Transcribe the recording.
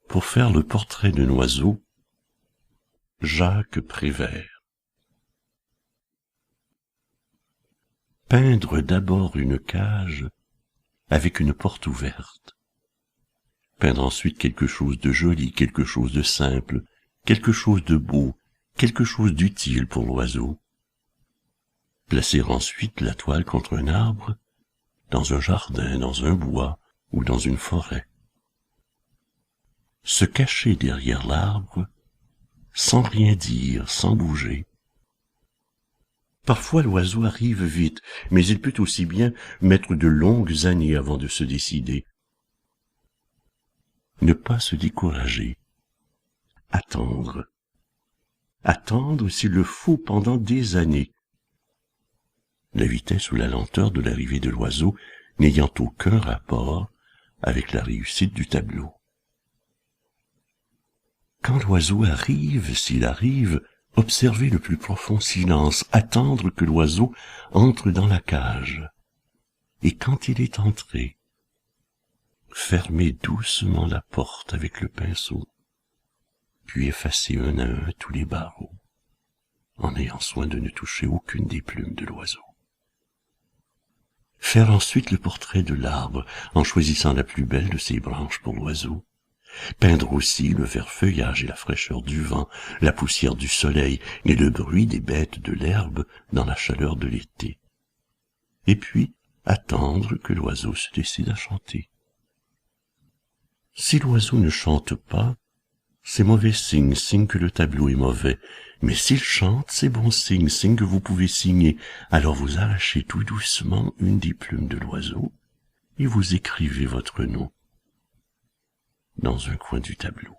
Pour faire le portrait d'un oiseau, Jacques Prévert. Peindre d'abord une cage avec une porte ouverte. Peindre ensuite quelque chose de joli, quelque chose de simple, quelque chose de beau, quelque chose d'utile pour l'oiseau. Placer ensuite la toile contre un arbre, dans un jardin, dans un bois ou dans une forêt. Se cacher derrière l'arbre, sans rien dire, sans bouger. Parfois l'oiseau arrive vite, mais il peut aussi bien mettre de longues années avant de se décider. Ne pas se décourager. Attendre. Attendre s'il le faut pendant des années. La vitesse ou la lenteur de l'arrivée de l'oiseau n'ayant aucun rapport avec la réussite du tableau. Quand l'oiseau arrive, s'il arrive, observez le plus profond silence, attendre que l'oiseau entre dans la cage. Et quand il est entré, fermez doucement la porte avec le pinceau, puis effacez un à un tous les barreaux, en ayant soin de ne toucher aucune des plumes de l'oiseau. Faire ensuite le portrait de l'arbre, en choisissant la plus belle de ses branches pour l'oiseau. Peindre aussi le vert feuillage et la fraîcheur du vent, la poussière du soleil et le bruit des bêtes de l'herbe dans la chaleur de l'été. Et puis, attendre que l'oiseau se décide à chanter. Si l'oiseau ne chante pas, c'est mauvais signe, signe que le tableau est mauvais. Mais s'il chante, c'est bon signe, signe que vous pouvez signer. Alors vous arrachez tout doucement une des plumes de l'oiseau et vous écrivez votre nom dans un coin du tableau.